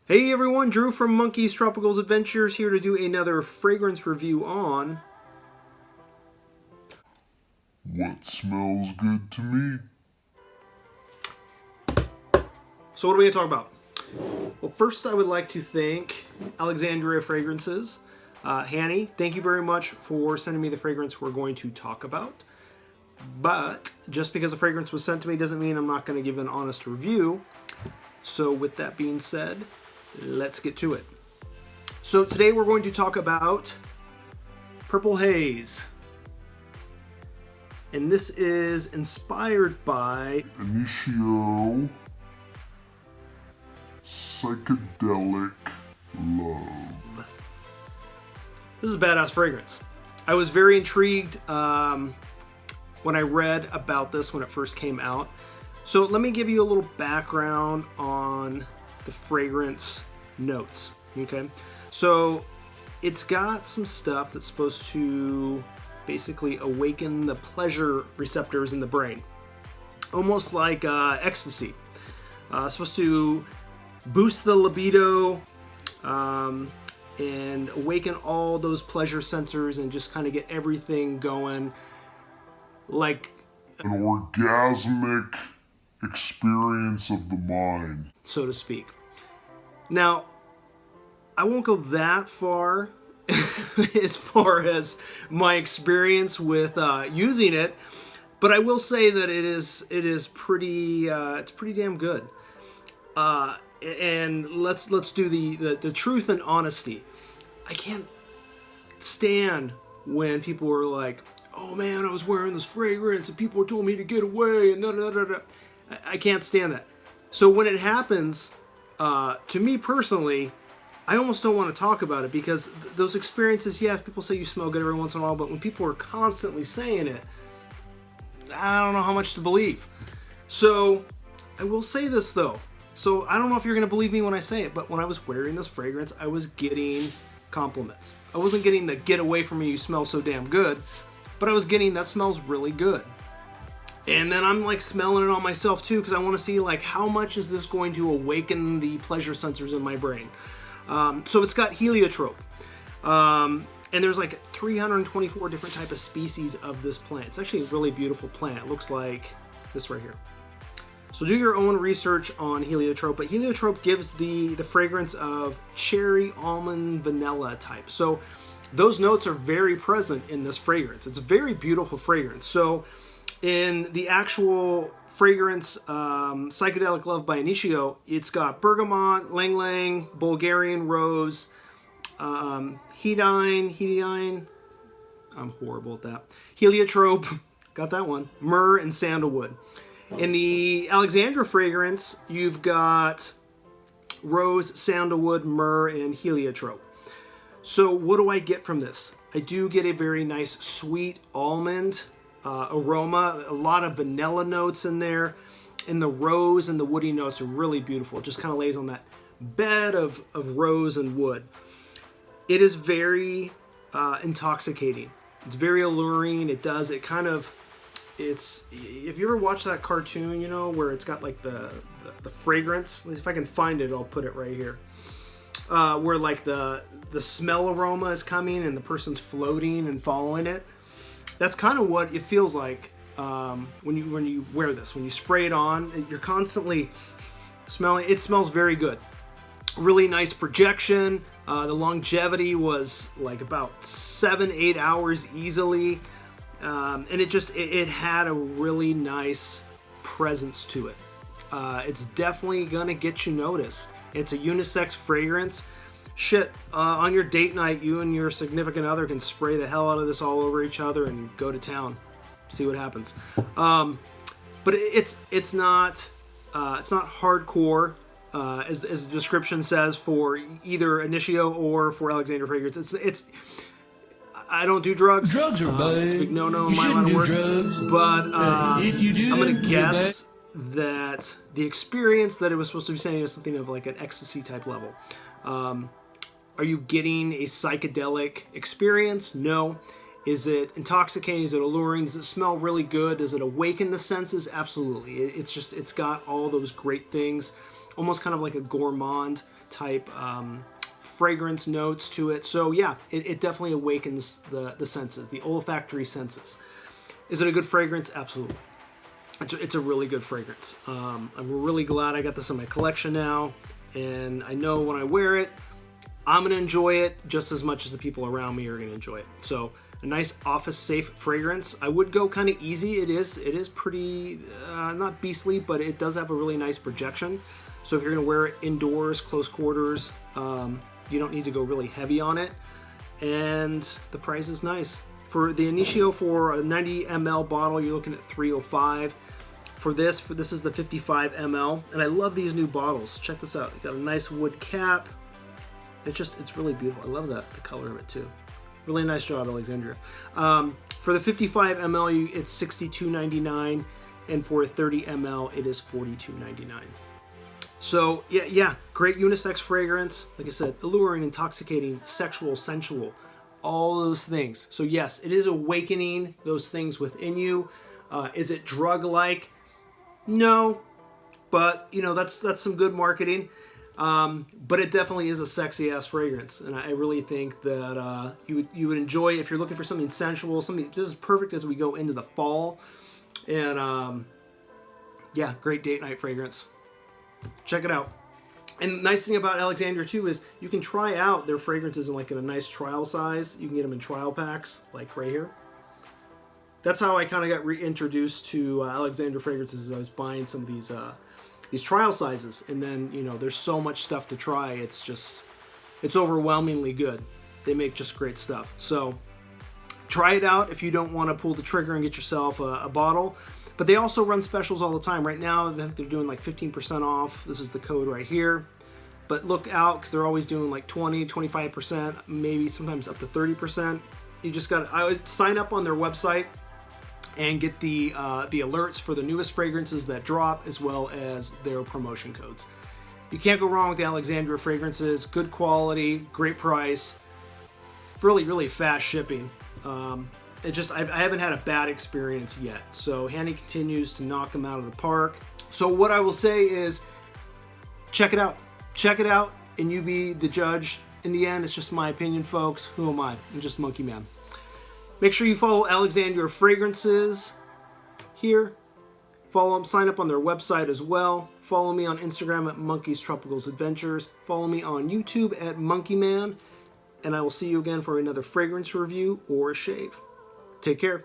Hey everyone, Drew from Monkey's Tropicals Adventures here to do another fragrance review on What smells good to me? So what are we going to talk about? Well, first I would like to thank Alexandria Fragrances. Hanny, thank you very much for sending me the fragrance we're going to talk about. But just because a fragrance was sent to me doesn't mean I'm not going to give an honest review. So with that being said, let's get to it. So today we're going to talk about Purple Haze. And this is inspired by Initio Psychodelic Love. This is a badass fragrance. I was very intrigued when I read about this when it first came out. So let me give you a little background on the fragrance notes. Okay, so it's got some stuff that's supposed to basically awaken the pleasure receptors in the brain, almost like ecstasy. Supposed to boost the libido and awaken all those pleasure sensors and just kind of get everything going like an orgasmic experience of the mind, so to speak. Now, I won't go that far as far as my experience with using it, but I will say that it is pretty it's pretty damn good. And let's do the truth and honesty. I can't stand when people are like, "Oh man, I was wearing this fragrance and people told me to get away," and da da da da. I can't stand that. So when it happens, to me personally, I almost don't want to talk about it because those experiences, yeah, people say you smell good every once in a while, but when people are constantly saying it, I don't know how much to believe. So I will say this though. So I don't know if you're going to believe me when I say it, but when I was wearing this fragrance, I was getting compliments. I wasn't getting the "get away from me, you smell so damn good," but I was getting "that smells really good." And then I'm like smelling it on myself too because I want to see like how much is this going to awaken the pleasure sensors in my brain. So it's got heliotrope. And there's like 324 different type of species of this plant. It's actually a really beautiful plant. It looks like this right here. So do your own research on heliotrope, but heliotrope gives the fragrance of cherry, almond, vanilla type. So those notes are very present in this fragrance. It's a very beautiful fragrance. So in the actual fragrance, Psychodelic Love by Initio, it's got bergamot, lang lang, Bulgarian rose, hedine, I'm horrible at that, heliotrope, got that one, myrrh, and sandalwood. In the Alexandria fragrance, you've got rose, sandalwood, myrrh, and heliotrope. So what do I get from this? I do get a very nice sweet almond aroma, a lot of vanilla notes in there, and the rose and the woody notes are really beautiful. It just kind of lays on that bed of rose and wood. It is very intoxicating. It's very alluring. It if you ever watch that cartoon, you know, where it's got like the fragrance, if I can find it, I'll put it right here, where like the smell aroma is coming and the person's floating and following it. That's kind of what it feels like when you wear this. When you spray it on, you're constantly smelling. It smells very good. Really nice projection. The longevity was like about 7-8 hours easily, and it had a really nice presence to it. It's definitely gonna get you noticed. It's a unisex fragrance. Shit, on your date night, you and your significant other can spray the hell out of this all over each other and go to town. See what happens. But it's not hardcore, as the description says, for either Initio or for Alexandria fragrance. I don't do drugs. Drugs are bad. It's a big no-no in my line of work. But if you do, I'm gonna guess that the experience that it was supposed to be saying is something of like an ecstasy type level. Are you getting a psychedelic experience? No. Is it intoxicating? Is it alluring? Does it smell really good? Does it awaken the senses? Absolutely. It's got all those great things, almost kind of like a gourmand type fragrance notes to it. So yeah, it definitely awakens the senses, the olfactory senses. Is it a good fragrance? Absolutely. It's a really good fragrance. I'm really glad I got this in my collection now, and I know when I wear it, I'm going to enjoy it just as much as the people around me are going to enjoy it. So a nice office-safe fragrance. I would go kind of easy. It is pretty, not beastly, but it does have a really nice projection. So if you're going to wear it indoors, close quarters, you don't need to go really heavy on it. And the price is nice. For the Initio, for a 90 ml bottle, you're looking at $305. For this is the 55 ml. And I love these new bottles. Check this out. It's got a nice wood cap. It's really beautiful. I love the color of it too. Really nice job, Alexandria. For the 55 ml, it's $62.99, and for a 30 ml, it is $42.99. So yeah, great unisex fragrance. Like I said, alluring, intoxicating, sexual, sensual, all those things. So yes, it is awakening those things within you. Is it drug-like? No, but you know that's some good marketing. But it definitely is a sexy ass fragrance, and I really think that you would enjoy it if you're looking for something sensual. This is perfect as we go into the fall, and yeah, great date night fragrance. Check it out. And the nice thing about Alexandria too is you can try out their fragrances in a nice trial size. You can get them in trial packs, like right here. That's how I kind of got reintroduced to Alexandria fragrances. I was buying some of these trial sizes, and then there's so much stuff to try. It's overwhelmingly good. They make just great stuff. So try it out if you don't want to pull the trigger and get yourself a bottle. But they also run specials all the time. Right now they're doing like 15% off. This is the code right here. But look out, because they're always doing like 20, 25%, maybe sometimes up to 30%. I would sign up on their website and get the alerts for the newest fragrances that drop, as well as their promotion codes. You can't go wrong with the Alexandria fragrances. Good quality, great price, really, really fast shipping. I haven't had a bad experience yet. So Hanny continues to knock them out of the park. So what I will say is, check it out. Check it out, and you be the judge. In the end, it's just my opinion, folks. Who am I? I'm just Monkey Man. Make sure you follow Alexandria Fragrances here. Follow them, sign up on their website as well. Follow me on Instagram at Monkey's Tropicals Adventures. Follow me on YouTube at Monkey Man. And I will see you again for another fragrance review or a shave. Take care.